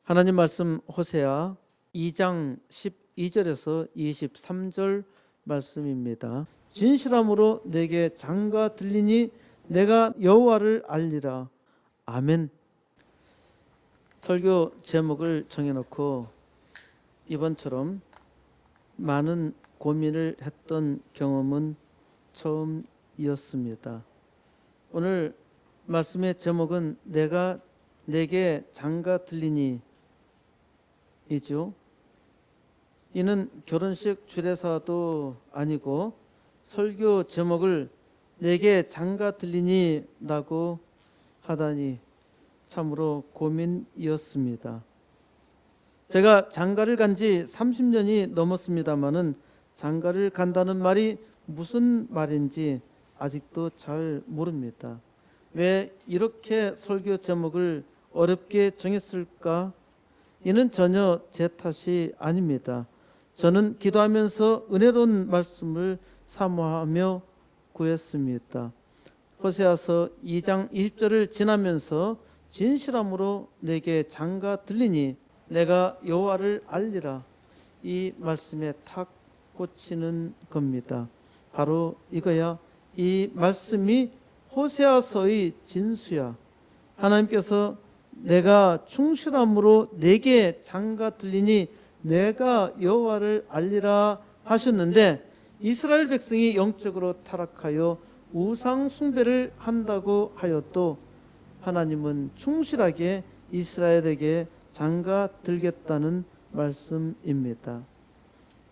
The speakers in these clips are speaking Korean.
하나님 말씀 호세아 2장 12절에서 23절 말씀입니다. 진실함으로 내게 장가 들리니 내가 여호와를 알리라. 아멘. 설교 제목을 정해놓고 이번처럼 많은 고민을 했던 경험은 처음이었습니다. 오늘 말씀의 제목은 내게 장가 들리니 이죠. 이는 결혼식 주례사도 아니고 설교 제목을 내게 장가 들리니 라고 하다니 참으로 고민이었습니다. 제가 장가를 간 지 30년이 넘었습니다마는 장가를 간다는 말이 무슨 말인지 아직도 잘 모릅니다. 왜 이렇게 설교 제목을 어렵게 정했을까? 이는 전혀 제 탓이 아닙니다. 저는 기도하면서 은혜로운 말씀을 사모하며 구했습니다. 호세아서 2장 20절을 지나면서 진실함으로 내게 장가 들리니 내가 여호와를 알리라. 이 말씀에 탁 꽂히는 겁니다. 바로 이거야. 이 말씀이 호세아서의 진수야. 하나님께서 내가 충실함으로 내게 장가 들리니 내가 여호와를 알리라 하셨는데 이스라엘 백성이 영적으로 타락하여 우상 숭배를 한다고 하여도 하나님은 충실하게 이스라엘에게 장가 들겠다는 말씀입니다.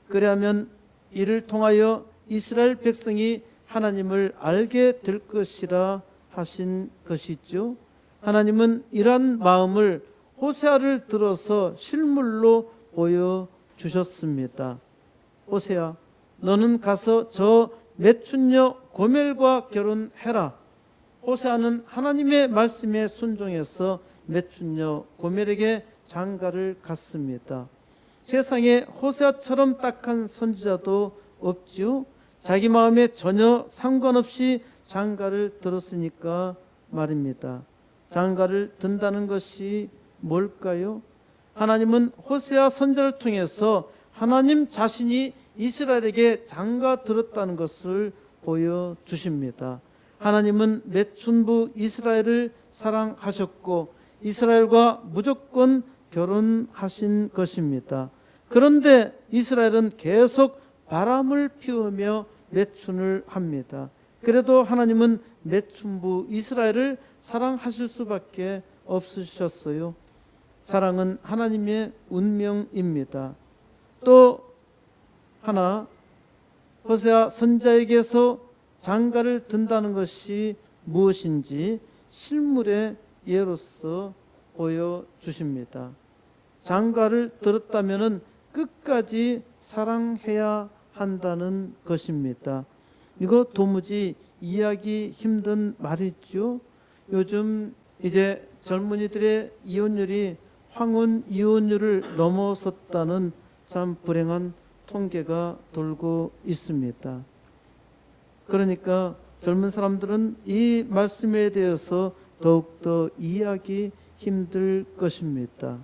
그리하면 이를 통하여 이스라엘 백성이 하나님을 알게 될 것이라 하신 것이죠. 하나님은 이러한 마음을 호세아를 들어서 실물로 보여주셨습니다. 호세아, 너는 가서 저 메춘녀 고멜과 결혼해라. 호세아는 하나님의 말씀에 순종해서 메춘녀 고멜에게 장가를 갔습니다. 세상에 호세아처럼 딱한 선지자도 없지요. 자기 마음에 전혀 상관없이 장가를 들었으니까 말입니다. 장가를 든다는 것이 뭘까요? 하나님은 호세아 선지자를 통해서 하나님 자신이 이스라엘에게 장가 들었다는 것을 보여주십니다. 하나님은 메춘부 이스라엘을 사랑하셨고 이스라엘과 무조건 결혼하신 것입니다. 그런데 이스라엘은 계속 바람을 피우며 매춘을 합니다. 그래도 하나님은 매춘부 이스라엘을 사랑하실 수밖에 없으셨어요. 사랑은 하나님의 운명입니다. 또 하나, 호세아 선지자에게서 장가를 든다는 것이 무엇인지 실물의 예로서 보여주십니다. 장가를 들었다면 끝까지 사랑해야 한다는 것입니다. 이거 도무지 이해하기 힘든 말이죠. 요즘 이제 젊은이들의 이혼율이 황혼 이혼율을 넘어섰다는 참 불행한 통계가 돌고 있습니다. 그러니까 젊은 사람들은 이 말씀에 대해서 더욱더 이해하기 힘들 것입니다.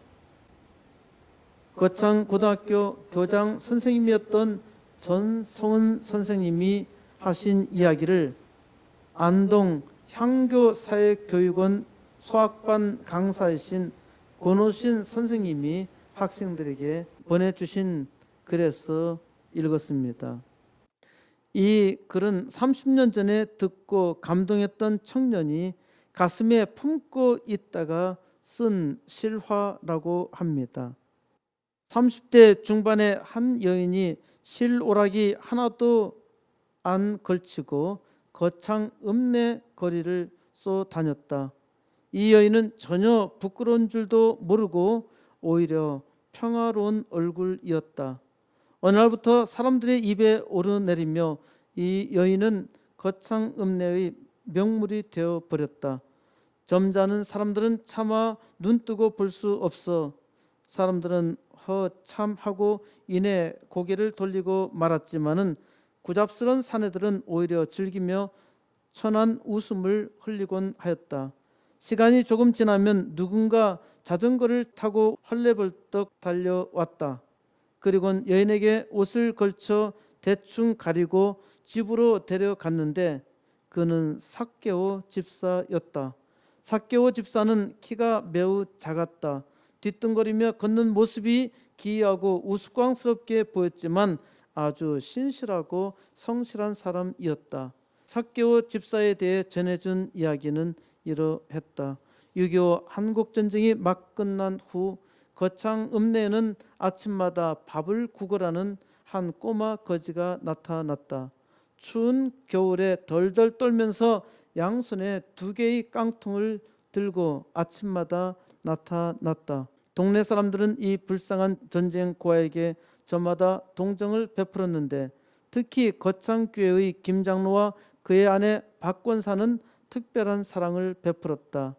거창 고등학교 교장 선생님이었던 전성은 선생님이 하신 이야기를 안동 향교사회교육원 수학반 강사이신 권호신 선생님이 학생들에게 보내주신 글에서 읽었습니다. 이 글은 30년 전에 듣고 감동했던 청년이 가슴에 품고 있다가 쓴 실화라고 합니다. 30대 중반의 한 여인이 실오락이 하나도 안 걸치고 거창 읍내 거리를 쏘 다녔다. 이 여인은 전혀 부끄러운 줄도 모르고 오히려 평화로운 얼굴이었다. 어느 날부터 사람들의 입에 오르내리며 이 여인은 거창 읍내의 명물이 되어 버렸다. 점잖은 사람들은 차마 눈뜨고 볼 수 없어 사람들은 허참하고 이내 고개를 돌리고 말았지만은 구잡스러운 사내들은 오히려 즐기며 천한 웃음을 흘리곤 하였다. 시간이 조금 지나면 누군가 자전거를 타고 헐레벌떡 달려왔다. 그리고는 여인에게 옷을 걸쳐 대충 가리고 집으로 데려갔는데 그는 삭개오 집사였다. 삭개오 집사는 키가 매우 작았다. 뒤뚱거리며 걷는 모습이 기이하고 우스꽝스럽게 보였지만 아주 신실하고 성실한 사람이었다. 삭개오 집사에 대해 전해준 이야기는 이러했다. 6.25 한국전쟁이 막 끝난 후 거창 읍내에는 아침마다 밥을 구걸하는 한 꼬마 거지가 나타났다. 추운 겨울에 덜덜 떨면서 양손에 2개의 깡통을 들고 아침마다 나타났다. 동네 사람들은 이 불쌍한 전쟁 고아에게 저마다 동정을 베풀었는데 특히 거창교회의 김장로와 그의 아내 박권사는 특별한 사랑을 베풀었다.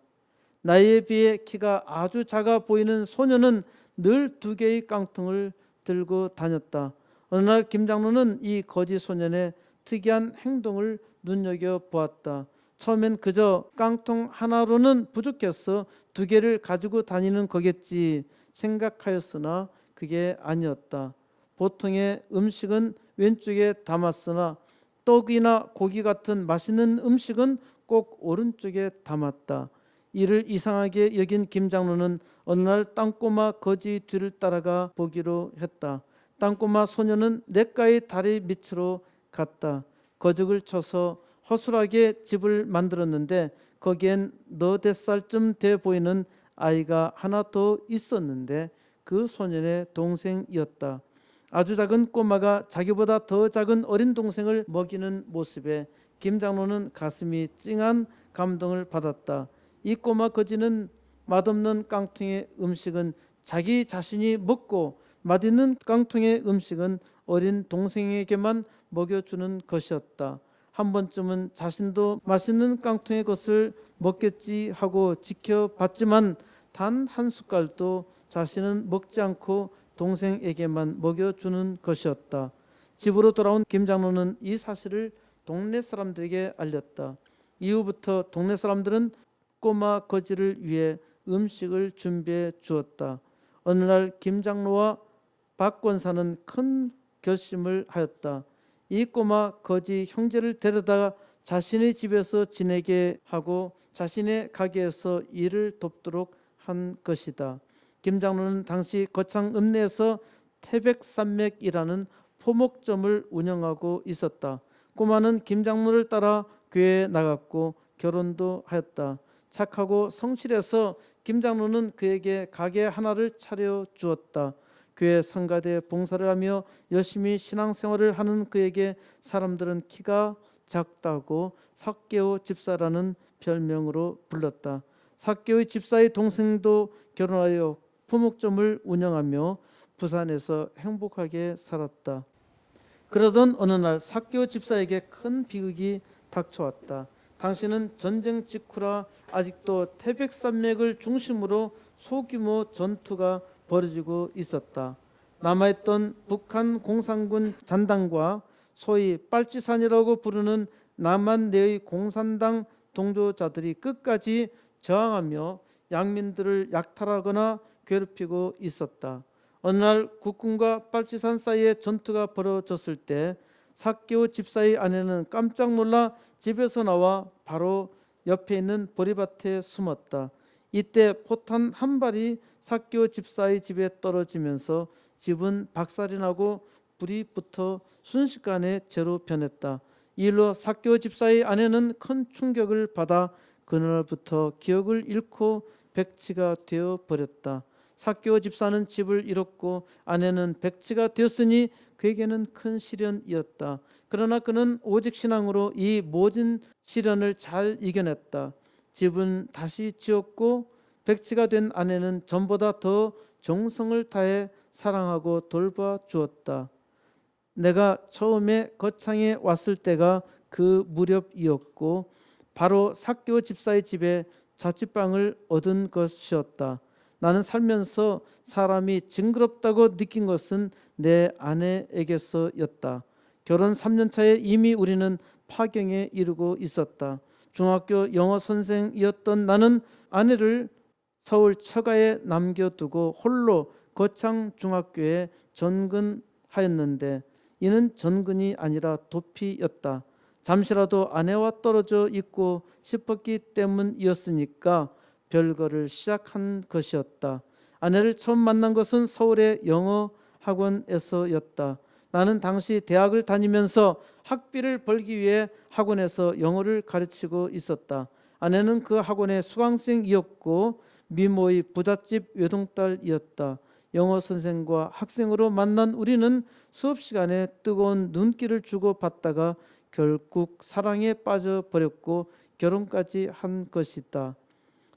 나이에 비해 키가 아주 작아 보이는 소녀는 늘 2개의 깡통을 들고 다녔다. 어느 날 김장로는 이 거지 소년의 특이한 행동을 눈여겨보았다. 처음엔 그저 깡통 하나로는 부족해서 2개를 가지고 다니는 거겠지 생각하였으나 그게 아니었다. 보통의 음식은 왼쪽에 담았으나 떡이나 고기 같은 맛있는 음식은 꼭 오른쪽에 담았다. 이를 이상하게 여긴 김장로는 어느 날 땅꼬마 거지 뒤를 따라가 보기로 했다. 땅꼬마 소녀는 냇가의 다리 밑으로 갔다. 거적을 쳐서 허술하게 집을 만들었는데 거기엔 4댓살쯤 돼 보이는 아이가 하나 더 있었는데 그 소년의 동생이었다. 아주 작은 꼬마가 자기보다 더 작은 어린 동생을 먹이는 모습에 김장로는 가슴이 찡한 감동을 받았다. 이 꼬마 거지는 맛없는 깡통의 음식은 자기 자신이 먹고 맛있는 깡통의 음식은 어린 동생에게만 먹여주는 것이었다. 한 번쯤은 자신도 맛있는 깡통의 것을 먹겠지 하고 지켜봤지만 단 한 숟갈도 자신은 먹지 않고 동생에게만 먹여주는 것이었다. 집으로 돌아온 김장로는 이 사실을 동네 사람들에게 알렸다. 이후부터 동네 사람들은 꼬마 거지를 위해 음식을 준비해 주었다. 어느 날 김장로와 박권사는 큰 결심을 하였다. 이 꼬마 거지 형제를 데려다가 자신의 집에서 지내게 하고 자신의 가게에서 일을 돕도록 한 것이다. 김장로는 당시 거창 읍내에서 태백산맥이라는 포목점을 운영하고 있었다. 꼬마는 김장로를 따라 교회에 나갔고 결혼도 하였다. 착하고 성실해서 김장로는 그에게 가게 하나를 차려 주었다. 교회 성가대 봉사를 하며 열심히 신앙생활을 하는 그에게 사람들은 키가 작다고 삭개오 집사라는 별명으로 불렀다. 삭개오의 집사의 동생도 결혼하여 포목점을 운영하며 부산에서 행복하게 살았다. 그러던 어느 날 삭개오 집사에게 큰 비극이 닥쳐왔다. 당시는 전쟁 직후라 아직도 태백산맥을 중심으로 소규모 전투가 벌어지고 있었다. 남아있던 북한 공산군 잔당과 소위 빨치산이라고 부르는 남한 내의 공산당 동조자들이 끝까지 저항하며 양민들을 약탈하거나 괴롭히고 있었다. 어느 날 국군과 빨치산 사이에 전투가 벌어졌을 때 삭개오 집사의 아내는 깜짝 놀라 집에서 나와 바로 옆에 있는 보리밭에 숨었다. 이때 포탄 한 발이 삭개오 집사의 집에 떨어지면서 집은 박살이 나고 불이 붙어 순식간에 재로 변했다. 이 일로 삭개오 집사의 아내는 큰 충격을 받아 그날부터 기억을 잃고 백치가 되어 버렸다. 삭개오 집사는 집을 잃었고 아내는 백치가 되었으니 그에게는 큰 시련이었다. 그러나 그는 오직 신앙으로 이 모진 시련을 잘 이겨냈다. 집은 다시 지었고 백치가 된 아내는 전보다 더 정성을 다해 사랑하고 돌봐 주었다. 내가 처음에 거창에 왔을 때가 그 무렵이었고 바로 삭개오 집사의 집에 자취방을 얻은 것이었다. 나는 살면서 사람이 징그럽다고 느낀 것은 내 아내에게서였다. 결혼 3년 차에 이미 우리는 파경에 이르고 있었다. 중학교 영어 선생이었던 나는 아내를 서울 처가에 남겨두고 홀로 거창 중학교에 전근하였는데 이는 전근이 아니라 도피였다. 잠시라도 아내와 떨어져 있고 싶었기 때문이었으니까 별거를 시작한 것이었다. 아내를 처음 만난 것은 서울의 영어 학원에서였다. 나는 당시 대학을 다니면서 학비를 벌기 위해 학원에서 영어를 가르치고 있었다. 아내는 그 학원의 수강생이었고 미모의 부잣집 외동딸이었다. 영어 선생과 학생으로 만난 우리는 수업 시간에 뜨거운 눈길을 주고받다가 결국 사랑에 빠져버렸고 결혼까지 한 것이다.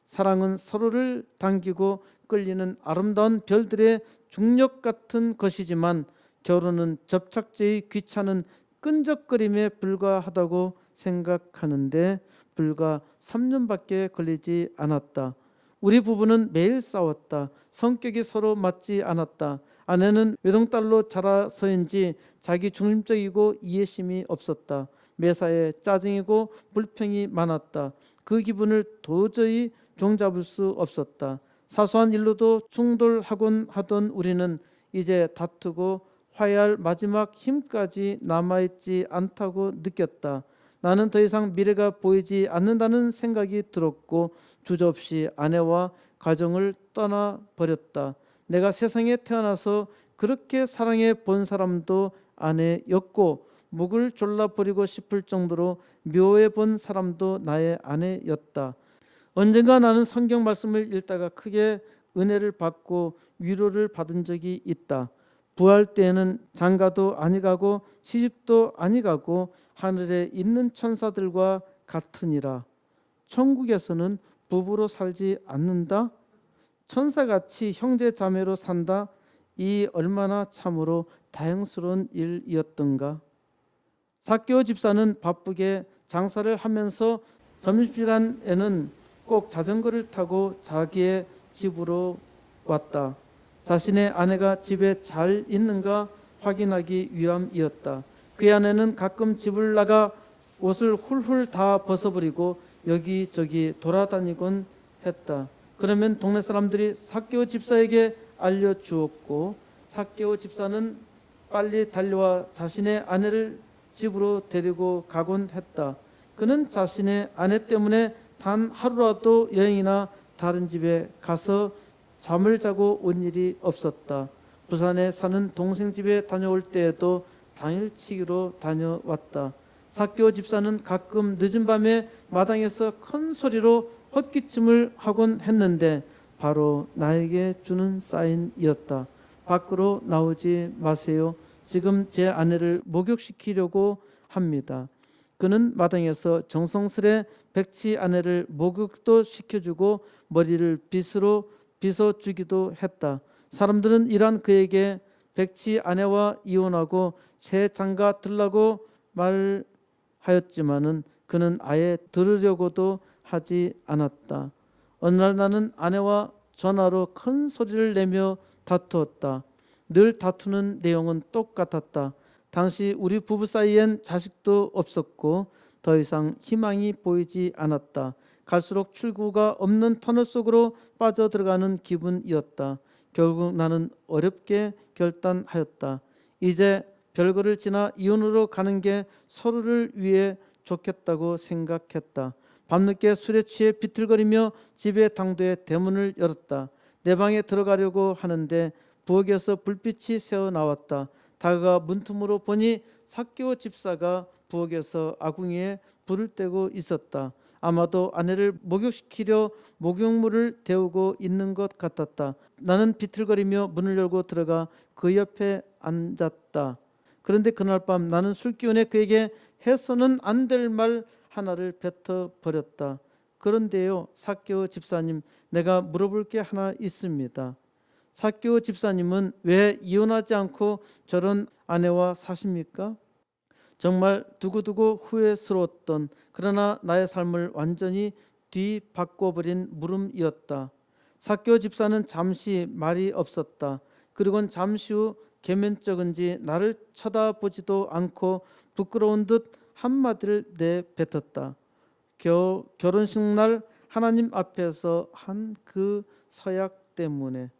사랑은 서로를 당기고 끌리는 아름다운 별들의 중력 같은 것이지만 결혼은 접착제의 귀찮은 끈적거림에 불과하다고 생각하는데 불과 3년밖에 걸리지 않았다. 우리 부부는 매일 싸웠다. 성격이 서로 맞지 않았다. 아내는 외동딸로 자라서인지 자기 중심적이고 이해심이 없었다. 매사에 짜증이고 불평이 많았다. 그 기분을 도저히 종잡을 수 없었다. 사소한 일로도 충돌하곤 하던 우리는 이제 다투고 화해할 마지막 힘까지 남아있지 않다고 느꼈다. 나는 더 이상 미래가 보이지 않는다는 생각이 들었고 주저없이 아내와 가정을 떠나버렸다. 내가 세상에 태어나서 그렇게 사랑해 본 사람도 아내였고 목을 졸라버리고 싶을 정도로 묘해 본 사람도 나의 아내였다. 언젠가 나는 성경 말씀을 읽다가 크게 은혜를 받고 위로를 받은 적이 있다. 부활 때에는 장가도 아니 가고 시집도 아니 가고 하늘에 있는 천사들과 같으니라. 천국에서는 부부로 살지 않는다. 천사같이 형제 자매로 산다. 이 얼마나 참으로 다행스러운 일이었던가. 삭개오 집사는 바쁘게 장사를 하면서 점심시간에는 꼭 자전거를 타고 자기의 집으로 왔다. 자신의 아내가 집에 잘 있는가 확인하기 위함이었다. 그의 아내는 가끔 집을 나가 옷을 훌훌 다 벗어버리고 여기저기 돌아다니곤 했다. 그러면 동네 사람들이 삭개오 집사에게 알려주었고 삭개오 집사는 빨리 달려와 자신의 아내를 집으로 데리고 가곤 했다. 그는 자신의 아내 때문에 단 하루라도 여행이나 다른 집에 가서 잠을 자고 온 일이 없었다. 부산에 사는 동생 집에 다녀올 때에도 당일치기로 다녀왔다. 삭개오 집사는 가끔 늦은 밤에 마당에서 큰 소리로 헛기침을 하곤 했는데 바로 나에게 주는 사인이었다. 밖으로 나오지 마세요. 지금 제 아내를 목욕시키려고 합니다. 그는 마당에서 정성스레 백치 아내를 목욕도 시켜주고 머리를 빗으로 빗어주기도 했다. 사람들은 이란 그에게 백치 아내와 이혼하고 새 장가 들라고 말하였지만은 그는 아예 들으려고도 하지 않았다. 어느 날 나는 아내와 전화로 큰 소리를 내며 다투었다. 늘 다투는 내용은 똑같았다. 당시 우리 부부 사이엔 자식도 없었고 더 이상 희망이 보이지 않았다. 갈수록 출구가 없는 터널 속으로 빠져들어가는 기분이었다. 결국 나는 어렵게 결단하였다. 이제 별거를 지나 이혼으로 가는 게 서로를 위해 좋겠다고 생각했다. 밤늦게 술에 취해 비틀거리며 집의 당도에 대문을 열었다. 내 방에 들어가려고 하는데 부엌에서 불빛이 새어 나왔다. 다가가 문틈으로 보니 삭개오 집사가 부엌에서 아궁이에 불을 떼고 있었다. 아마도 아내를 목욕시키려 목욕물을 데우고 있는 것 같았다. 나는 비틀거리며 문을 열고 들어가 그 옆에 앉았다. 그런데 그날 밤 나는 술기운에 그에게 해서는 안 될 말 하나를 뱉어버렸다. 그런데요, 삭개오 집사님, 내가 물어볼 게 하나 있습니다. 삭개오 집사님은 왜 이혼하지 않고 저런 아내와 사십니까? 정말 두고두고 후회스러웠던 그러나 나의 삶을 완전히 뒤바꿔버린 물음이었다. 삭개오 집사는 잠시 말이 없었다. 그리고는 잠시 후 개면쩍은지 나를 쳐다보지도 않고 부끄러운 듯 한마디를 내뱉었다. 결혼식 날 하나님 앞에서 한 그 서약 때문에.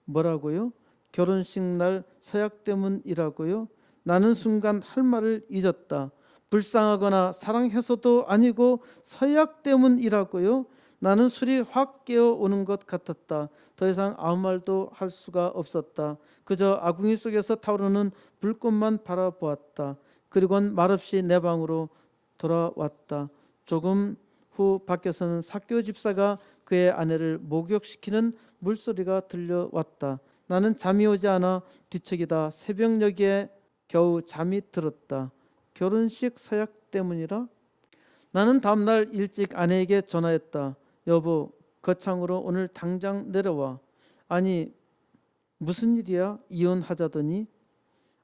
뭐라고요? 결혼식 날 서약 때문이라고요? 나는 순간 할 말을 잊었다. 불쌍하거나 사랑해서도 아니고 서약 때문이라고요? 나는 술이 확 깨어오는 것 같았다. 더 이상 아무 말도 할 수가 없었다. 그저 아궁이 속에서 타오르는 불꽃만 바라보았다. 그리고는 말없이 내 방으로 돌아왔다. 조금 후 밖에서는 삭개오 집사가 그의 아내를 목욕시키는 물소리가 들려왔다. 나는 잠이 오지 않아 뒤척이다 새벽녘에 겨우 잠이 들었다. 결혼식 서약 때문이라? 나는 다음날 일찍 아내에게 전화했다. 여보, 거창으로 오늘 당장 내려와. 아니, 무슨 일이야? 이혼하자더니.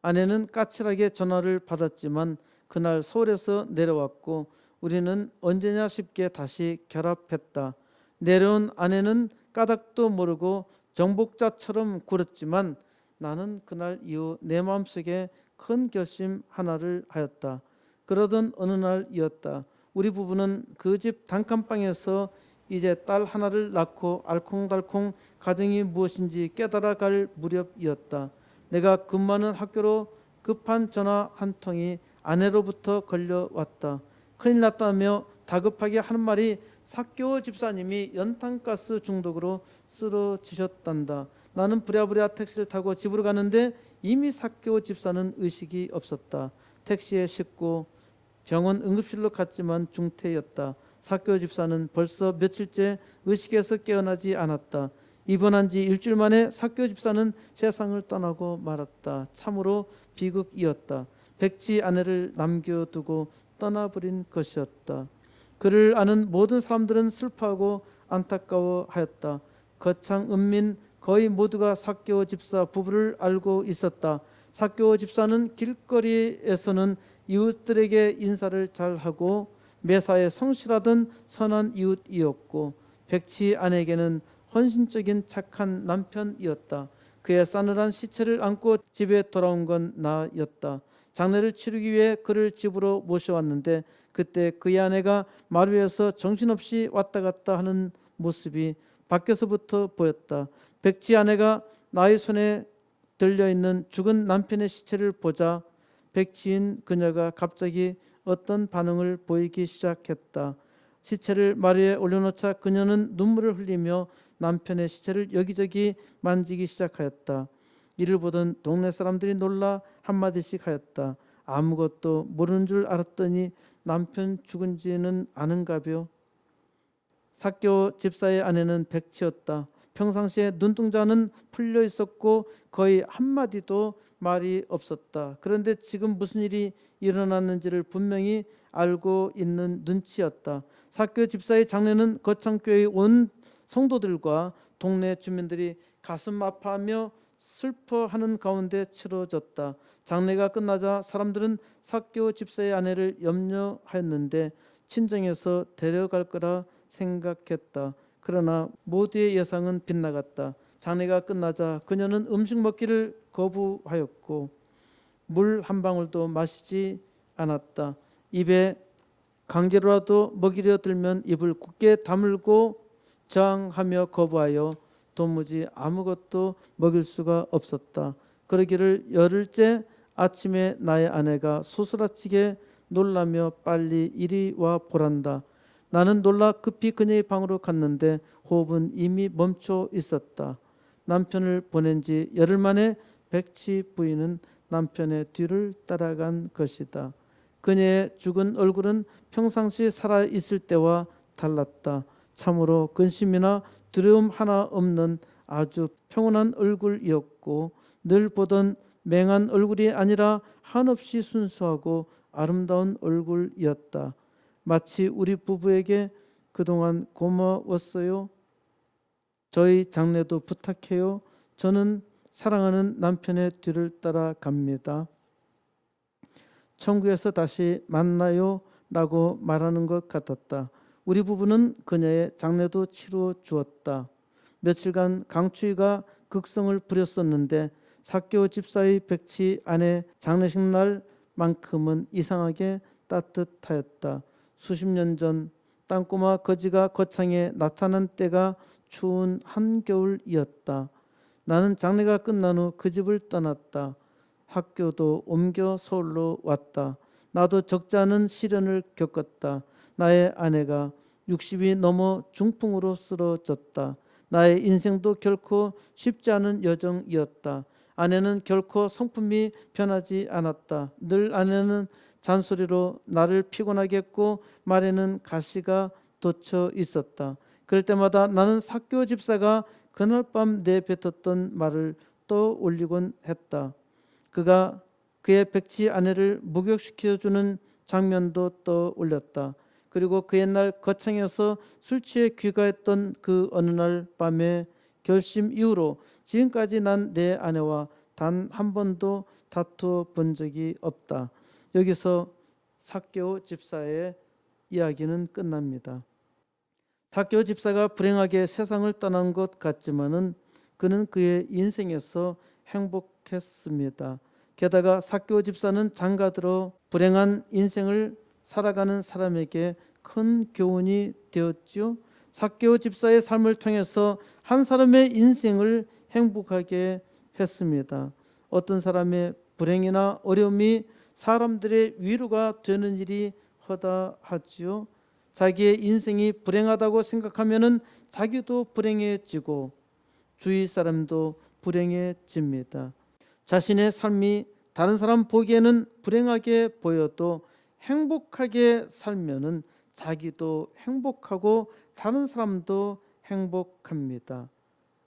아내는 까칠하게 전화를 받았지만 그날 서울에서 내려왔고 우리는 언제냐 싶게 다시 결합했다. 내려온 아내는 까닭도 모르고 정복자처럼 굴었지만 나는 그날 이후 내 마음속에 큰 결심 하나를 하였다. 그러던 어느 날이었다. 우리 부부는 그 집 단칸방에서 이제 딸 하나를 낳고 알콩달콩 가정이 무엇인지 깨달아갈 무렵이었다. 내가 근무하는 학교로 급한 전화 한 통이 아내로부터 걸려왔다. 큰일 났다며 다급하게 하는 말이 삭개오 집사님이 연탄가스 중독으로 쓰러지셨단다. 나는 부랴부랴 택시를 타고 집으로 가는데 이미 삭개오 집사는 의식이 없었다. 택시에 싣고 병원 응급실로 갔지만 중태였다. 삭개오 집사는 벌써 며칠째 의식에서 깨어나지 않았다. 입원한 지 일주일 만에 삭개오 집사는 세상을 떠나고 말았다. 참으로 비극이었다. 백지 아내를 남겨두고 떠나버린 것이었다. 그를 아는 모든 사람들은 슬퍼하고 안타까워하였다. 거창, 은민 거의 모두가 삭개오 집사 부부를 알고 있었다. 삭개오 집사는 길거리에서는 이웃들에게 인사를 잘하고 매사에 성실하던 선한 이웃이었고 백치 아내에게는 헌신적인 착한 남편이었다. 그의 싸늘한 시체를 안고 집에 돌아온 건 나였다. 장례를 치르기 위해 그를 집으로 모셔왔는데 그때 그의 아내가 마루에서 정신없이 왔다 갔다 하는 모습이 밖에서부터 보였다. 백지 아내가 나의 손에 들려있는 죽은 남편의 시체를 보자 백지인 그녀가 갑자기 어떤 반응을 보이기 시작했다. 시체를 마루에 올려놓자 그녀는 눈물을 흘리며 남편의 시체를 여기저기 만지기 시작하였다. 이를 보던 동네 사람들이 놀라 한마디씩 하였다. 아무것도 모르는 줄 알았더니 남편 죽은지는 아는가벼. 삭개오 집사의 아내는 백치였다. 평상시에 눈동자는 풀려 있었고 거의 한마디도 말이 없었다. 그런데 지금 무슨 일이 일어났는지를 분명히 알고 있는 눈치였다. 삭개오 집사의 장례는 거창교회 온 성도들과 동네 주민들이 가슴 아파하며 슬퍼하는 가운데 치러졌다. 장례가 끝나자 사람들은 삭개오 집사의 아내를 염려하였는데 친정에서 데려갈 거라 생각했다. 그러나 모두의 예상은 빗나갔다. 장례가 끝나자 그녀는 음식 먹기를 거부하였고 물 한 방울도 마시지 않았다. 입에 강제로라도 먹이려 들면 입을 굳게 다물고 저항하며 거부하여 도무지 아무것도 먹일 수가 없었다. 그러기를 열흘째 아침에 나의 아내가 소스라치게 놀라며 빨리 이리 와 보란다. 나는 놀라 급히 그녀의 방으로 갔는데 호흡은 이미 멈춰 있었다. 남편을 보낸 지 열흘 만에 백치 부인은 남편의 뒤를 따라간 것이다. 그녀의 죽은 얼굴은 평상시 살아있을 때와 달랐다. 참으로 근심이나 두려움 하나 없는 아주 평온한 얼굴이었고 늘 보던 맹한 얼굴이 아니라 한없이 순수하고 아름다운 얼굴이었다. 마치 우리 부부에게 그동안 고마웠어요. 저희 장례도 부탁해요. 저는 사랑하는 남편의 뒤를 따라갑니다. 천국에서 다시 만나요 라고 말하는 것 같았다. 우리 부부는 그녀의 장례도 치러 주었다. 며칠간 강추위가 극성을 부렸었는데 삭개오 집사의 백치 아내 장례식 날만큼은 이상하게 따뜻하였다. 수십 년 전 땅꼬마 거지가 거창에 나타난 때가 추운 한겨울이었다. 나는 장례가 끝난 후 그 집을 떠났다. 학교도 옮겨 서울로 왔다. 나도 적지 않은 시련을 겪었다. 나의 아내가 60이 넘어 중풍으로 쓰러졌다. 나의 인생도 결코 쉽지 않은 여정이었다. 아내는 결코 성품이 변하지 않았다. 늘 아내는 잔소리로 나를 피곤하게 했고 말에는 가시가 돋쳐 있었다. 그럴 때마다 나는 사교 집사가 그날 밤 내뱉었던 말을 떠올리곤 했다. 그가 그의 백치 아내를 목욕시켜주는 장면도 떠올렸다. 그리고 그 옛날 거창에서 술 취해 귀가했던 그 어느 날 밤의 결심 이후로 지금까지 난 내 아내와 단 한 번도 다투어 본 적이 없다. 여기서 삭개오 집사의 이야기는 끝납니다. 삭개오 집사가 불행하게 세상을 떠난 것 같지만은 그는 그의 인생에서 행복했습니다. 게다가 삭개오 집사는 장가들어 불행한 인생을 살아가는 사람에게 큰 교훈이 되었지요. 삭개오 집사의 삶을 통해서 한 사람의 인생을 행복하게 했습니다. 어떤 사람의 불행이나 어려움이 사람들의 위로가 되는 일이 허다하지요. 자기의 인생이 불행하다고 생각하면은 자기도 불행해지고 주위 사람도 불행해집니다. 자신의 삶이 다른 사람 보기에는 불행하게 보여도 행복하게 살면은 자기도 행복하고 다른 사람도 행복합니다.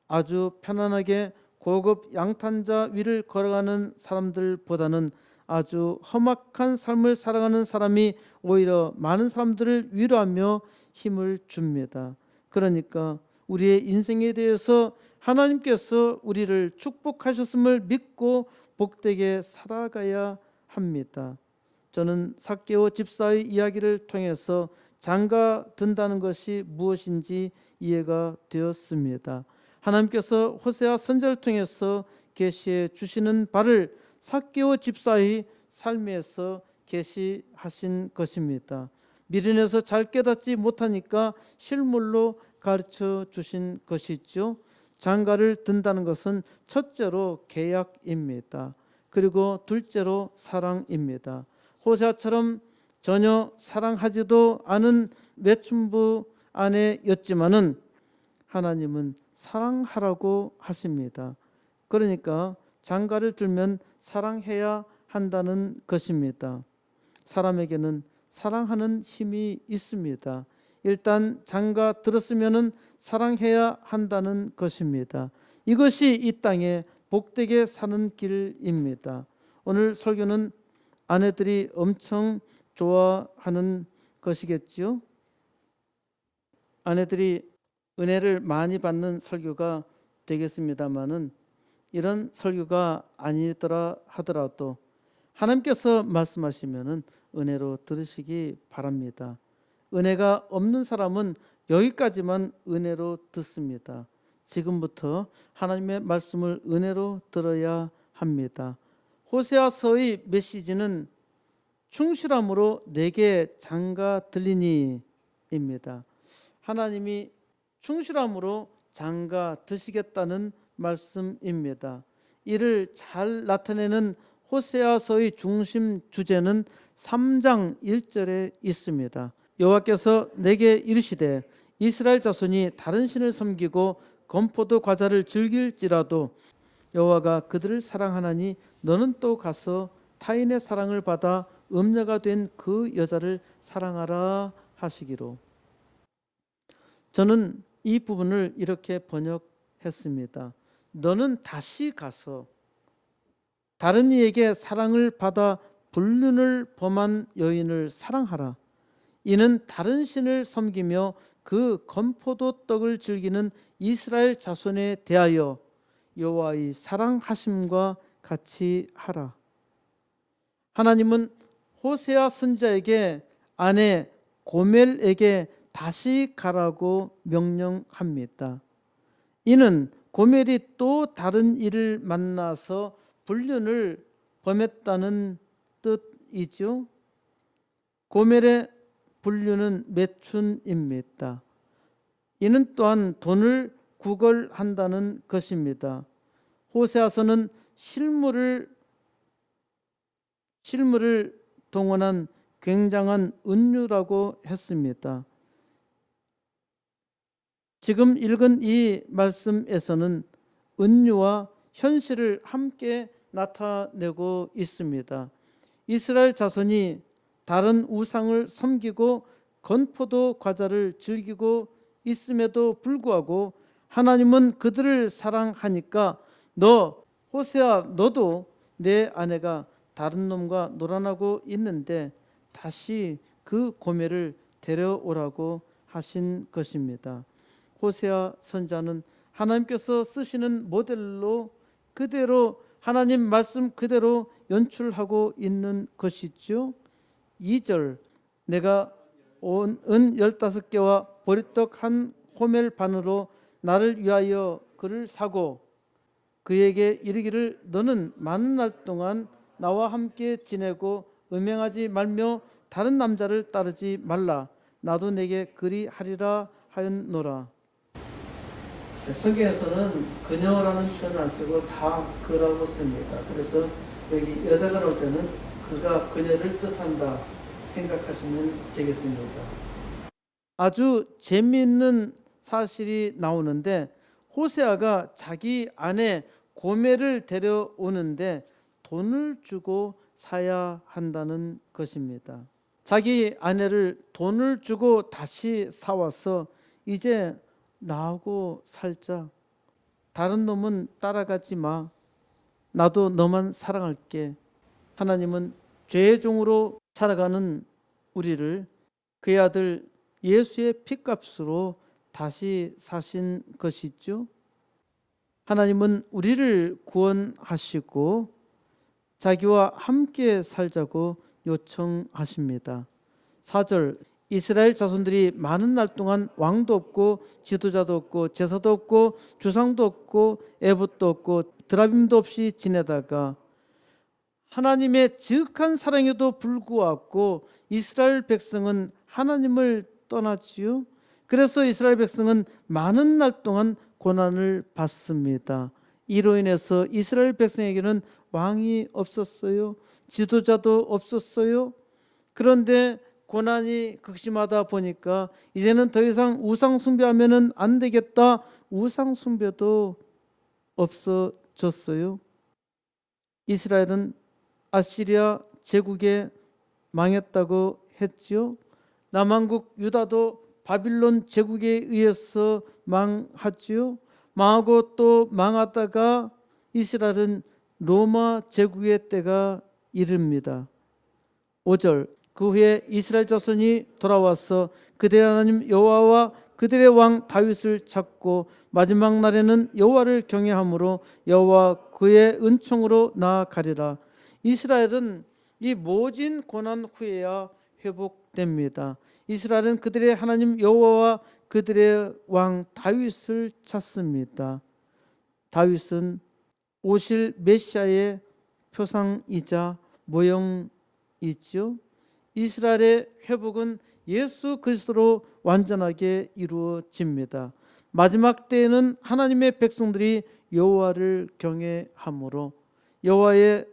아주 편안하게 고급 양탄자 위를 걸어가는 사람들보다는 아주 험악한 삶을 살아가는 사람이 오히려 많은 사람들을 위로하며 힘을 줍니다. 그러니까 우리의 인생에 대해서 하나님께서 우리를 축복하셨음을 믿고 복되게 살아가야 합니다. 저는 삭개오 집사의 이야기를 통해서 장가 든다는 것이 무엇인지 이해가 되었습니다. 하나님께서 호세아 선지자를 통해서 계시해 주시는 바를 삭개오 집사의 삶에서 계시하신 것입니다. 미련해서 잘 깨닫지 못하니까 실물로 가르쳐 주신 것이죠. 장가를 든다는 것은 첫째로 계약입니다. 그리고 둘째로 사랑입니다. 호세아처럼 전혀 사랑하지도 않은 외춘부 아내였지만은 하나님은 사랑하라고 하십니다. 그러니까 장가를 들면 사랑해야 한다는 것입니다. 사람에게는 사랑하는 힘이 있습니다. 일단 장가 들었으면은 사랑해야 한다는 것입니다. 이것이 이 땅에 복되게 사는 길입니다. 오늘 설교는 아내들이 엄청 좋아하는 것이겠지요. 아내들이 은혜를 많이 받는 설교가 되겠습니다마는 이런 설교가 아니더라 하더라도 하나님께서 말씀하시면은 은혜로 들으시기 바랍니다. 은혜가 없는 사람은 여기까지만 은혜로 듣습니다. 지금부터 하나님의 말씀을 은혜로 들어야 합니다. 호세아서의 메시지는 충실함으로 내게 장가 들리니 입니다. 하나님이 충실함으로 장가 드시겠다는 말씀입니다. 이를 잘 나타내는 호세아서의 중심 주제는 3장 1절에 있습니다. 여호와께서 내게 이르시되 이스라엘 자손이 다른 신을 섬기고 건포도 과자를 즐길지라도 여호와가 그들을 사랑하나니 너는 또 가서 타인의 사랑을 받아 음녀가 된 그 여자를 사랑하라 하시기로. 저는 이 부분을 이렇게 번역했습니다. 너는 다시 가서 다른 이에게 사랑을 받아 불륜을 범한 여인을 사랑하라. 이는 다른 신을 섬기며 그 건포도 떡을 즐기는 이스라엘 자손에 대하여 여호와의 사랑하심과 같이 하라. 하나님은 호세아 선지자에게 아내 고멜에게 다시 가라고 명령합니다. 이는 고멜이 또 다른 이를 만나서 불륜을 범했다는 뜻이죠. 고멜의 분류는 매춘입니다. 이는 또한 돈을 구걸한다는 것입니다. 호세아서는 실물을 동원한 굉장한 은유라고 했습니다. 지금 읽은 이 말씀에서는 은유와 현실을 함께 나타내고 있습니다. 이스라엘 자손이 다른 우상을 섬기고 건포도 과자를 즐기고 있음에도 불구하고 하나님은 그들을 사랑하니까 너 호세아, 너도 내 아내가 다른 놈과 놀아나고 있는데 다시 그 고매를 데려오라고 하신 것입니다. 호세아 선자는 하나님께서 쓰시는 모델로 그대로 하나님 말씀 그대로 연출하고 있는 것이죠. 2절, 내가 은 15개와 보리떡 한 호멜 반으로 나를 위하여 그를 사고 그에게 이르기를 너는 많은 날 동안 나와 함께 지내고 음행하지 말며 다른 남자를 따르지 말라. 나도 내게 그리하리라 하였노라. 성경에서는 그녀라는 표현을 안 쓰고 다 그라고 씁니다. 그래서 여기 여자가 나올 때는 그가 그녀를 뜻한다 생각하시면 되겠습니다. 아주 재미있는 사실이 나오는데 호세아가 자기 아내 고멜을 데려오는데 돈을 주고 사야 한다는 것입니다. 자기 아내를 돈을 주고 다시 사와서 이제 나하고 살자. 다른 놈은 따라가지 마. 나도 너만 사랑할게. 하나님은 죄의 종으로 살아가는 우리를 그의 아들 예수의 피값으로 다시 사신 것이죠. 하나님은 우리를 구원하시고 자기와 함께 살자고 요청하십니다. 4절, 이스라엘 자손들이 많은 날 동안 왕도 없고 지도자도 없고 제사도 없고 주상도 없고 에봇도 없고 드라빔도 없이 지내다가 하나님의 지극한 사랑에도 불구하고 이스라엘 백성은 하나님을 떠났지요. 그래서 이스라엘 백성은 많은 날 동안 고난을 받습니다. 이로 인해서 이스라엘 백성에게는 왕이 없었어요. 지도자도 없었어요. 그런데 고난이 극심하다 보니까 이제는 더 이상 우상 숭배하면은 안 되겠다. 우상 숭배도 없어졌어요. 이스라엘은 아시리아 제국에 망했다고 했지요. 남한국 유다도 바빌론 제국에 의해서 망하지요. 망하고 또 망하다가 이스라엘은 로마 제국의 때가 이릅니다. 5절, 그 후에 이스라엘 자손이 돌아와서 그들의 하나님 여호와와 그들의 왕 다윗을 찾고 마지막 날에는 여호와를 경외함으로 여호와 그의 은총으로 나아가리라. 이스라엘은 이 모진 고난 후에야 회복됩니다. 이스라엘은 그들의 하나님 여호와와 그들의 왕 다윗을 찾습니다. 다윗은 오실 메시아의 표상이자 모형이죠. 이스라엘의 회복은 예수 그리스도로 완전하게 이루어집니다. 마지막 때에는 하나님의 백성들이 여호와를 경외함으로 여호와의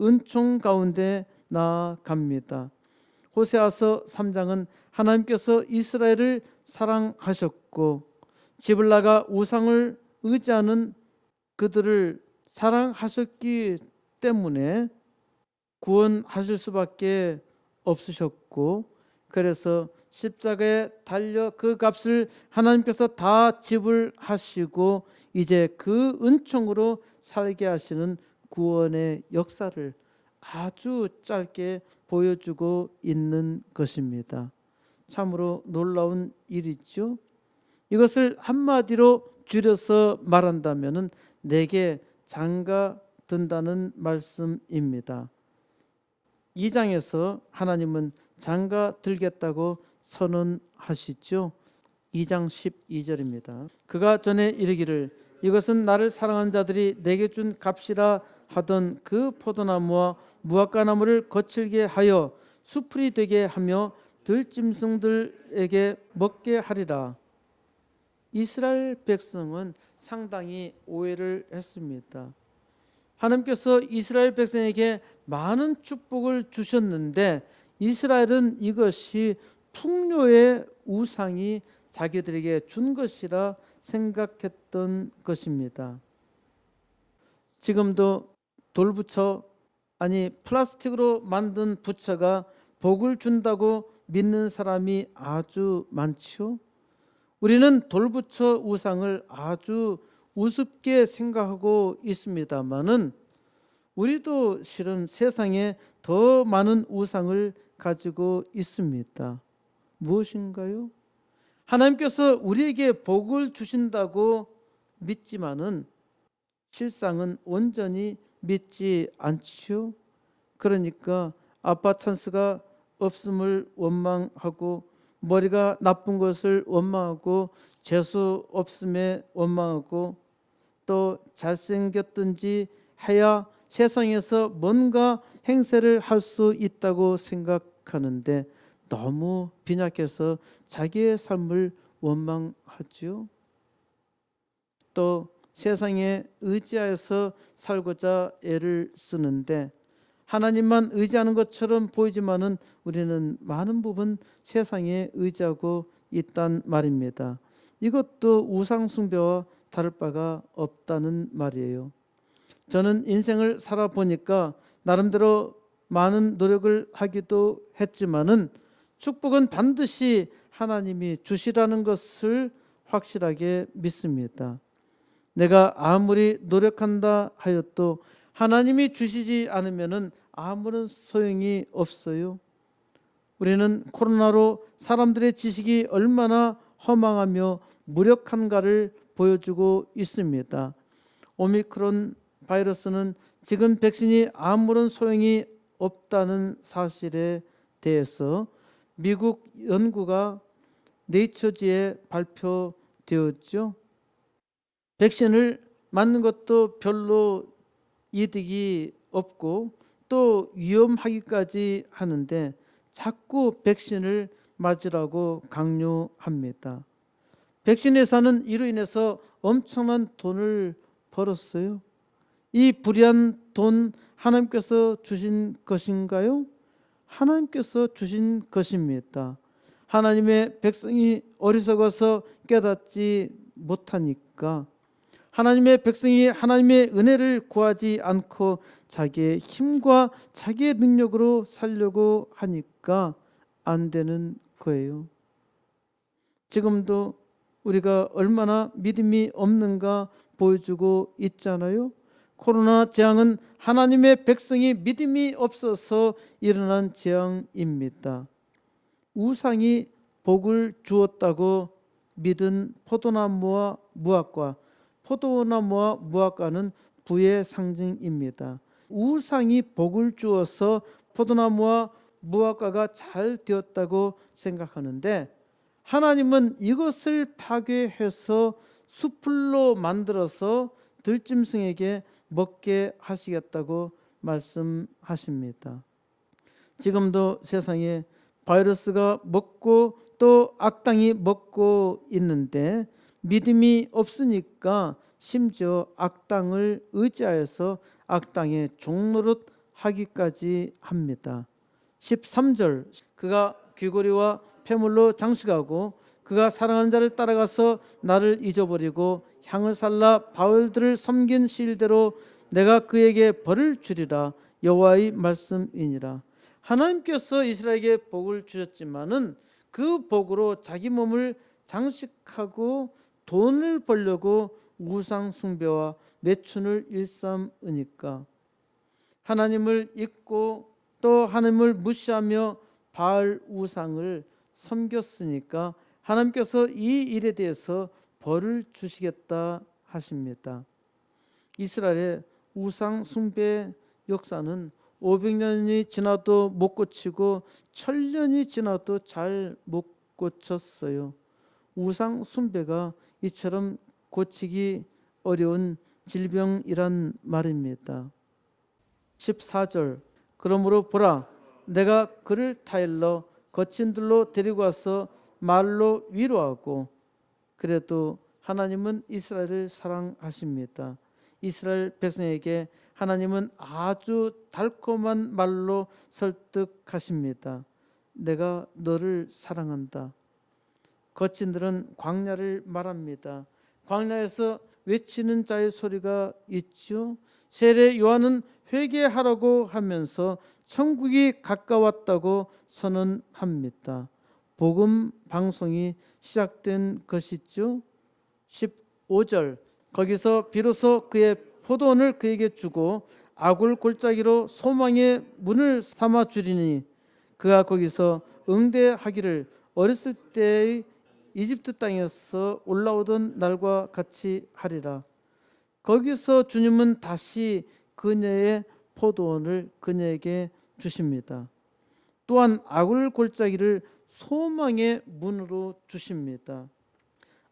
은총 가운데 나아갑니다. 호세아서 3장은 하나님께서 이스라엘을 사랑하셨고 집을 나가 우상을 의지하는 그들을 사랑하셨기 때문에 구원하실 수밖에 없으셨고 그래서 십자가에 달려 그 값을 하나님께서 다 지불하시고 이제 그 은총으로 살게 하시는 구원의 역사를 아주 짧게 보여주고 있는 것입니다. 참으로 놀라운 일이죠. 이것을 한마디로 줄여서 말한다면 내게 장가 든다는 말씀입니다. 2장에서 하나님은 장가 들겠다고 선언하시죠. 2장 12절입니다. 그가 전에 이르기를 이것은 나를 사랑한 자들이 내게 준 값이라 하던 그 포도나무와 무화과나무를 거칠게 하여 수풀이 되게 하며 들짐승들에게 먹게 하리라. 이스라엘 백성은 상당히 오해를 했습니다. 하나님께서 이스라엘 백성에게 많은 축복을 주셨는데 이스라엘은 이것이 풍요의 우상이 자기들에게 준 것이라 생각했던 것입니다. 지금도 돌부처, 아니 플라스틱으로 만든 부처가 복을 준다고 믿는 사람이 아주 많지요. 우리는 돌부처 우상을 아주 우습게 생각하고 있습니다마는 우리도 실은 세상에 더 많은 우상을 가지고 있습니다. 무엇인가요? 하나님께서 우리에게 복을 주신다고 믿지만은 실상은 온전히 믿지 않지요. 그러니까 아빠 찬스가 없음을 원망하고 머리가 나쁜 것을 원망하고 재수 없음에 원망하고 또 잘생겼든지 해야 세상에서 뭔가 행세를 할 수 있다고 생각하는데 너무 빈약해서 자기의 삶을 원망하지요. 또 세상에 의지하여서 살고자 애를 쓰는데 하나님만 의지하는 것처럼 보이지만은 우리는 많은 부분 세상에 의지하고 있단 말입니다. 이것도 우상 숭배와 다를 바가 없다는 말이에요. 저는 인생을 살아보니까 나름대로 많은 노력을 하기도 했지만은 축복은 반드시 하나님이 주시라는 것을 확실하게 믿습니다. 내가 아무리 노력한다 하여도 하나님이 주시지 않으면은 아무런 소용이 없어요. 우리는 코로나로 사람들의 지식이 얼마나 허망하며 무력한가를 보여주고 있습니다. 오미크론 바이러스는 지금 백신이 아무런 소용이 없다는 사실에 대해서 미국 연구가 네이처지에 발표되었죠. 백신을 맞는 것도 별로 이득이 없고 또 위험하기까지 하는데 자꾸 백신을 맞으라고 강요합니다. 백신 회사는 이로 인해서 엄청난 돈을 벌었어요. 이 불의한 돈 하나님께서 주신 것인가요? 하나님께서 주신 것입니다. 하나님의 백성이 어리석어서 깨닫지 못하니까 하나님의 백성이 하나님의 은혜를 구하지 않고 자기의 힘과 자기의 능력으로 살려고 하니까 안 되는 거예요. 지금도 우리가 얼마나 믿음이 없는가 보여주고 있잖아요. 코로나 재앙은 하나님의 백성이 믿음이 없어서 일어난 재앙입니다. 우상이 복을 주었다고 믿은 포도나무와 무화과, 포도나무와 무화과는 부의 상징입니다. 우상이 복을 주어서 포도나무와 무화과가 잘 되었다고 생각하는데 하나님은 이것을 파괴해서 수풀로 만들어서 들짐승에게 먹게 하시겠다고 말씀하십니다. 지금도 세상에 바이러스가 먹고 또 악당이 먹고 있는데 믿음이 없으니까 심지어 악당을 의지하여서 악당의 종노릇 하기까지 합니다. 13절 그가 귀고리와 폐물로 장식하고 그가 사랑하는 자를 따라가서 나를 잊어버리고 향을 살라 바울들을 섬긴 시일대로 내가 그에게 벌을 주리라 여호와의 말씀이니라. 하나님께서 이스라엘에게 복을 주셨지만은 그 복으로 자기 몸을 장식하고 돈을 벌려고 우상 숭배와 매춘을 일삼으니까 하나님을 잊고 또 하나님을 무시하며 바알 우상을 섬겼으니까 하나님께서 이 일에 대해서 벌을 주시겠다 하십니다. 이스라엘의 우상 숭배 역사는 500년이 지나도 못 고치고 1000년이 지나도 잘 못 고쳤어요. 우상 숭배가 이처럼 고치기 어려운 질병이란 말입니다. 14절 그러므로 보라 내가 그를 타일러 거친들로 데리고 와서 말로 위로하고, 그래도 하나님은 이스라엘을 사랑하십니다. 이스라엘 백성에게 하나님은 아주 달콤한 말로 설득하십니다. 내가 너를 사랑한다. 거친들은 광야를 말합니다. 광야에서 외치는 자의 소리가 있죠. 세례 요한은 회개하라고 하면서 천국이 가까웠다고 선언합니다. 복음 방송이 시작된 것이죠. 15절, 거기서 비로소 그의 포도원을 그에게 주고 아굴 골짜기로 소망의 문을 삼아 주리니 그가 거기서 응대하기를 어렸을 때의 이집트 땅에서 올라오던 날과 같이 하리라. 거기서 주님은 다시 그녀의 포도원을 그녀에게 주십니다. 또한 아굴 골짜기를 소망의 문으로 주십니다.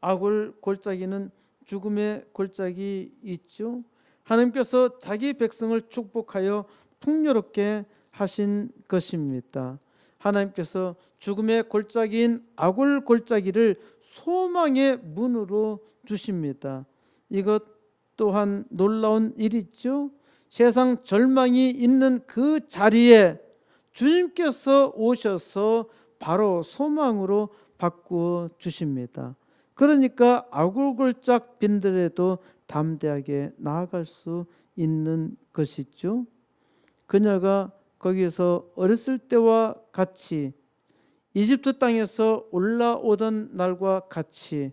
아굴 골짜기는 죽음의 골짜기 있죠. 하나님께서 자기 백성을 축복하여 풍요롭게 하신 것입니다. 하나님께서 죽음의 골짜기인 아굴 골짜기를 소망의 문으로 주십니다. 이것 또한 놀라운 일이죠. 세상 절망이 있는 그 자리에 주님께서 오셔서 바로 소망으로 바꾸어 주십니다. 그러니까 아굴골짝 빈들에도 담대하게 나아갈 수 있는 것이죠. 그녀가 거기서 어렸을 때와 같이 이집트 땅에서 올라오던 날과 같이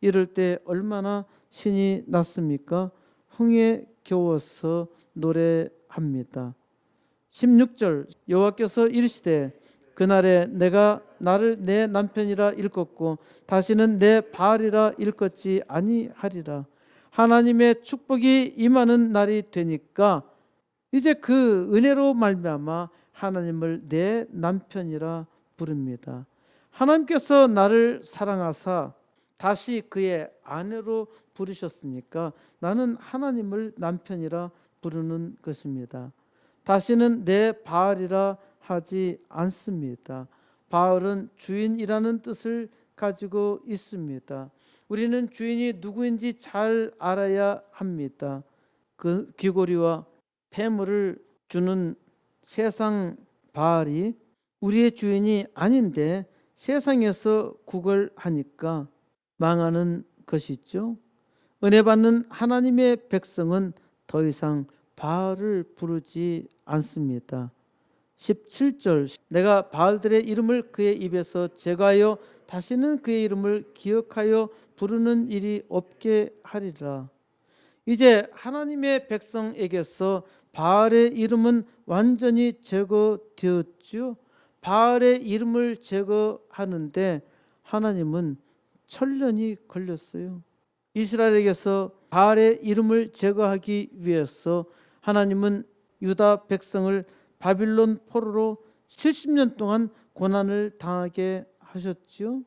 이럴 때 얼마나 신이 났습니까? 흥에 겨워서 노래합니다. 16절, 여호와께서 이르시되 그날에 내가 나를 내 남편이라 일컫고 다시는 내 바알이라 일컫지 아니하리라. 하나님의 축복이 임하는 날이 되니까 이제 그 은혜로 말미암아 하나님을 내 남편이라 부릅니다. 하나님께서 나를 사랑하사 다시 그의 아내로 부르셨으니까 나는 하나님을 남편이라 부르는 것입니다. 다시는 내 바알이라 하지 않습니다. 바알은 주인이라는 뜻을 가지고 있습니다. 우리는 주인이 누구인지 잘 알아야 합니다. 그 귀고리와 폐물을 주는 세상 바알이 우리의 주인이 아닌데 세상에서 구걸하니까 망하는 것이죠. 은혜 받는 하나님의 백성은 더 이상 바알을 부르지 않습니다. 17절, 내가 바알들의 이름을 그의 입에서 제거하여 다시는 그의 이름을 기억하여 부르는 일이 없게 하리라. 이제 하나님의 백성에게서 바알의 이름은 완전히 제거되었죠. 바알의 이름을 제거하는데 하나님은 천년이 걸렸어요. 이스라엘에게서 바알의 이름을 제거하기 위해서 하나님은 유다 백성을 바빌론 포로로 70년 동안 고난을 당하게 하셨지요.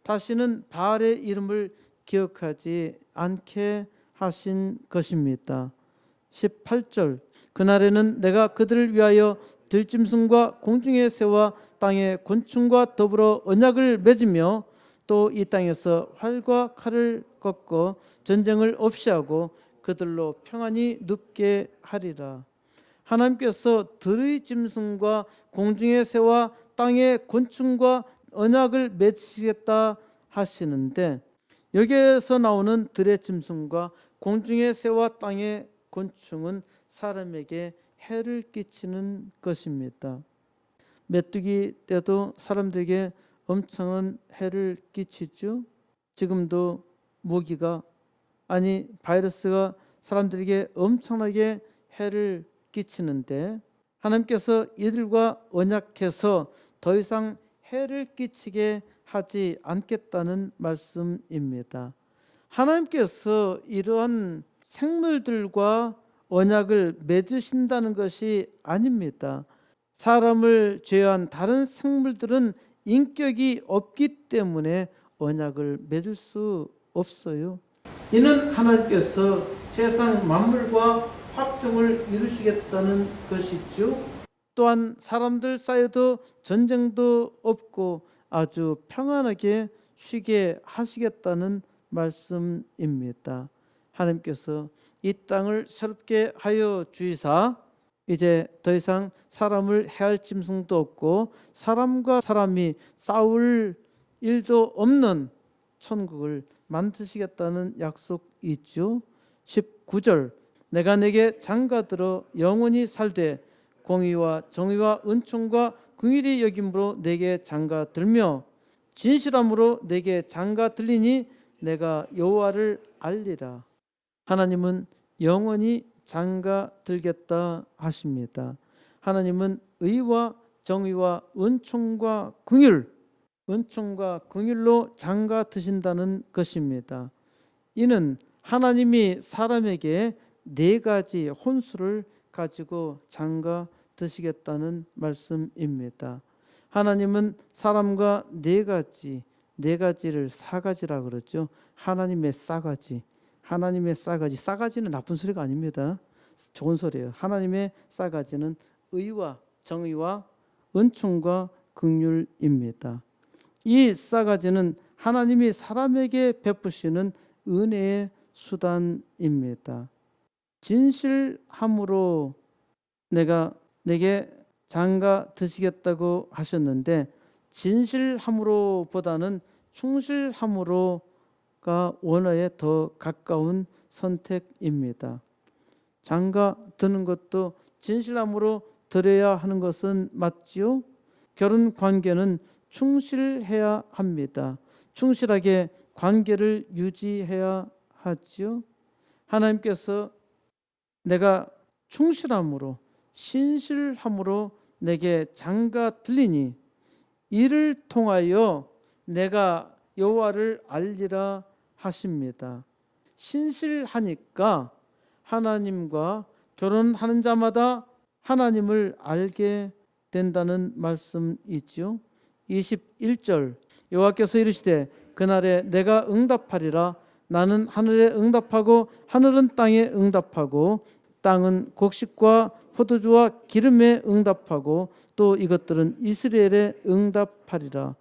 다시는 바알의 이름을 기억하지 않게 하신 것입니다. 18절, 그날에는 내가 그들을 위하여 들짐승과 공중의 새와 땅의 곤충과 더불어 언약을 맺으며 또 이 땅에서 활과 칼을 꺾어 전쟁을 없이 하고 그들로 평안히 눕게 하리라. 하나님께서 들의 짐승과 공중의 새와 땅의 곤충과 언약을 맺으시겠다 하시는데 여기에서 나오는 들의 짐승과 공중의 새와 땅의 곤충은 사람에게 해를 끼치는 것입니다. 메뚜기 때도 사람들에게 엄청난 해를 끼치죠. 지금도 모기가 바이러스가 사람들에게 엄청나게 해를 끼치는데 하나님께서 이들과 언약해서 더 이상 해를 끼치게 하지 않겠다는 말씀입니다. 하나님께서 이러한 생물들과 언약을 맺으신다는 것이 아닙니다. 사람을 제외한 다른 생물들은 인격이 없기 때문에 언약을 맺을 수 없어요. 이는 하나님께서 세상 만물과 화평을 이루시겠다는 것이죠. 또한 사람들 사이에도 전쟁도 없고 아주 평안하게 쉬게 하시겠다는 말씀입니다. 하나님께서 이 땅을 새롭게 하여 주이사 이제 더 이상 사람을 해할 짐승도 없고 사람과 사람이 싸울 일도 없는 천국을 만드시겠다는 약속이 있죠. 19절 내가 내게 장가들어 영원히 살되 공의와 정의와 은총과 긍휼히 여김으로 내게 장가들며 진실함으로 내게 장가들리니 내가 여호와를 알리라. 하나님은 영원히 장가들겠다 하십니다. 하나님은 의와 정의와 은총과 긍휼로 장가드신다는 것입니다. 이는 하나님이 사람에게 네 가지 혼수를 가지고 장가드시겠다는 말씀입니다. 하나님은 사람과 네 가지를 싸가지라 그러죠. 하나님의 싸가지. 싸가지는 나쁜 소리가 아닙니다. 좋은 소리예요. 하나님의 싸가지는 의와 정의와 은총과 긍휼입니다. 이 싸가지는 하나님이 사람에게 베푸시는 은혜의 수단입니다. 진실함으로 내게 장가 드시겠다고 하셨는데 진실함으로보다는 충실함으로가 원어에 더 가까운 선택입니다. 장가 드는 것도 진실함으로 드려야 하는 것은 맞지요? 결혼 관계는 충실해야 합니다. 충실하게 관계를 유지해야 하지요. 하나님께서 내가 충실함으로 신실함으로 내게 장가 들리니 이를 통하여 내가 여호와를 알리라 하십니다. 신실하니까 하나님과 결혼하는 자마다 하나님을 알게 된다는 말씀이지요. 21절 여호와께서 이르시되 그날에 내가 응답하리라. 나는 하늘에 응답하고 하늘은 땅에 응답하고 땅은 곡식과 포도주와 기름에 응답하고 또 이것들은 이스라엘에 응답하리라.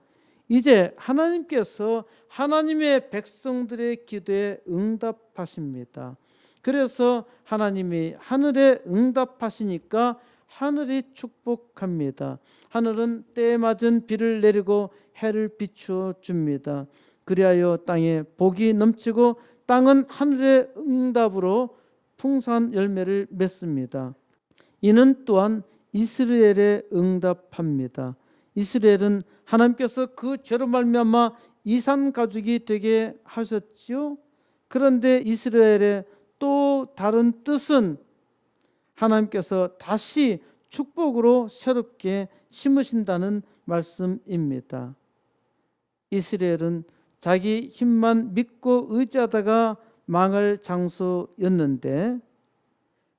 이제 하나님께서 하나님의 백성들의 기도에 응답하십니다. 그래서 하나님이 하늘에 응답하시니까 하늘이 축복합니다. 하늘은 때에 맞은 비를 내리고 해를 비추어 줍니다. 그리하여 땅에 복이 넘치고 땅은 하늘의 응답으로 풍성한 열매를 맺습니다. 이는 또한 이스라엘에 응답합니다. 이스라엘은 하나님께서 그 죄로 말미암아 이산 가족이 되게 하셨지요. 그런데 이스라엘의 또 다른 뜻은 하나님께서 다시 축복으로 새롭게 심으신다는 말씀입니다. 이스라엘은 자기 힘만 믿고 의지하다가 망할 장소였는데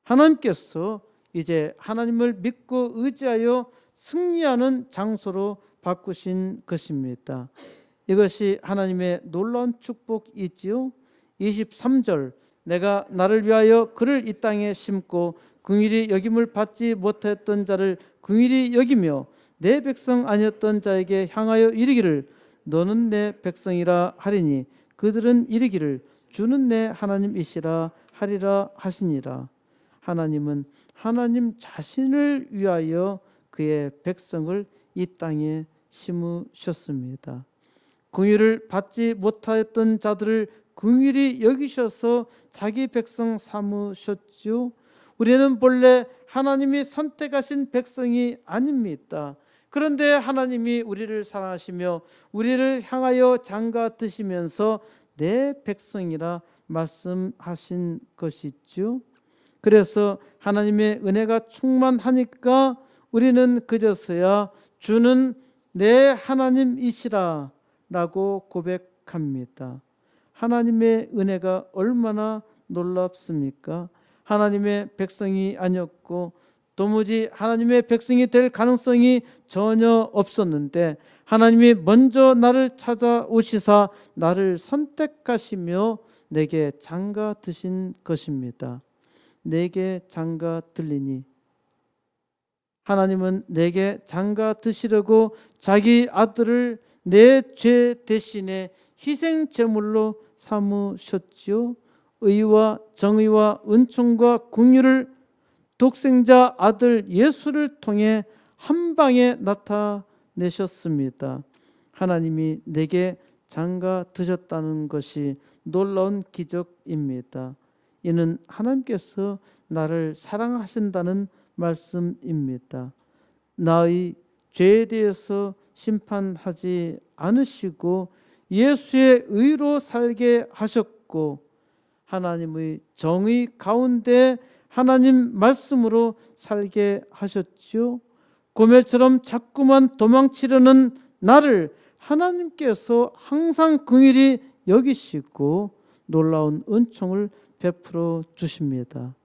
하나님께서 이제 하나님을 믿고 의지하여 승리하는 장소로 바꾸신 것입니다. 이것이 하나님의 놀라운 축복이지요. 23절 내가 나를 위하여 그를 이 땅에 심고 긍휼히 여김을 받지 못했던 자를 긍휼히 여기며 내 백성 아니었던 자에게 향하여 이르기를 너는 내 백성이라 하리니 그들은 이르기를 주는 내 하나님이시라 하리라 하시니라. 하나님은 하나님 자신을 위하여 그의 백성을 이 땅에 심으셨습니다. 긍휼을 받지 못하였던 자들을 긍휼히 여기셔서 자기 백성 삼으셨지요. 우리는 본래 하나님이 선택하신 백성이 아닙니다. 그런데 하나님이 우리를 사랑하시며 우리를 향하여 장가 드시면서 내 백성이라 말씀하신 것이죠. 그래서 하나님의 은혜가 충만하니까 우리는 그저서야 주는 내 하나님이시라 라고 고백합니다. 하나님의 은혜가 얼마나 놀랍습니까? 하나님의 백성이 아니었고 도무지 하나님의 백성이 될 가능성이 전혀 없었는데 하나님이 먼저 나를 찾아오시사 나를 선택하시며 내게 장가 드신 것입니다. 내게 장가 들리니 하나님은 내게 장가 드시려고 자기 아들을 내 죄 대신에 희생 제물로 삼으셨지요. 의와 정의와 은총과 긍휼을 독생자 아들 예수를 통해 한 방에 나타내셨습니다. 하나님이 내게 장가 드셨다는 것이 놀라운 기적입니다. 이는 하나님께서 나를 사랑하신다는 말씀입니다. 나의 죄에 대해서 심판하지 않으시고 예수의 의로 살게 하셨고 하나님의 정의 가운데 하나님 말씀으로 살게 하셨지요. 고멜처럼 자꾸만 도망치려는 나를 하나님께서 항상 긍휼히 여기시고 놀라운 은총을 베풀어 주십니다.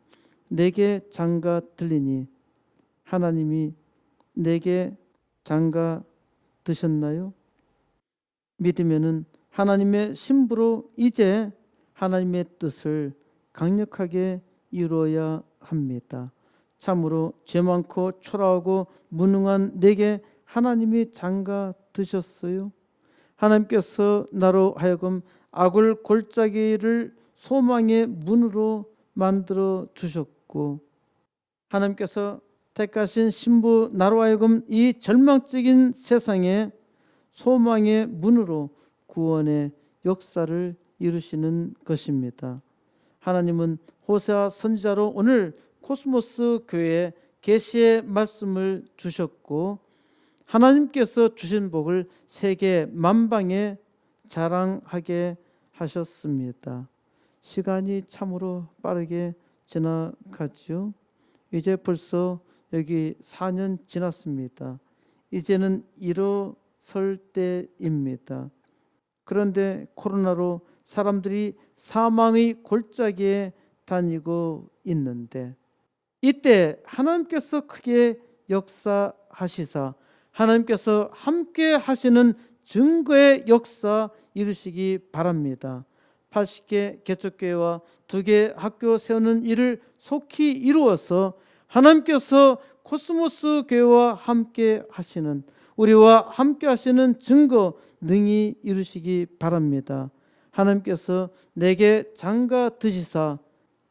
내게 장가 들리니 하나님이 내게 장가 드셨나요? 믿으면은 하나님의 신부로 이제 하나님의 뜻을 강력하게 이루어야 합니다. 참으로 죄 많고 초라하고 무능한 내게 하나님이 장가 드셨어요. 하나님께서 나로 하여금 악을 골짜기를 소망의 문으로 만들어 주셨고 하나님께서 택하신 신부 나로 하여금 이 절망적인 세상에 소망의 문으로 구원의 역사를 이루시는 것입니다. 하나님은 호세아 선지자로 오늘 코스모스 교회에 계시의 말씀을 주셨고 하나님께서 주신 복을 세계 만방에 자랑하게 하셨습니다. 시간이 참으로 빠르게 지나갔죠. 이제 벌써 여기 4년 지났습니다. 이제는 일어설 때입니다. 그런데 코로나로 사람들이 사망의 골짜기에 다니고 있는데 이때 하나님께서 크게 역사하시사 하나님께서 함께 하시는 증거의 역사 이루시기 바랍니다. 80개 개척교회와 2개 학교 세우는 일을 속히 이루어서 하나님께서 코스모스 교회와 함께 하시는 우리와 함께 하시는 증거 능히 이루시기 바랍니다. 하나님께서 내게 장가 드시사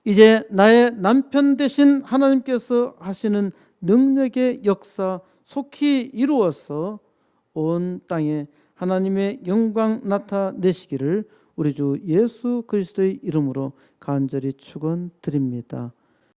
이제 나의 남편 되신 하나님께서 하시는 능력의 역사 속히 이루어서 온 땅에 하나님의 영광 나타내시기를 우리 주 예수 그리스도의 이름으로 간절히 축원드립니다.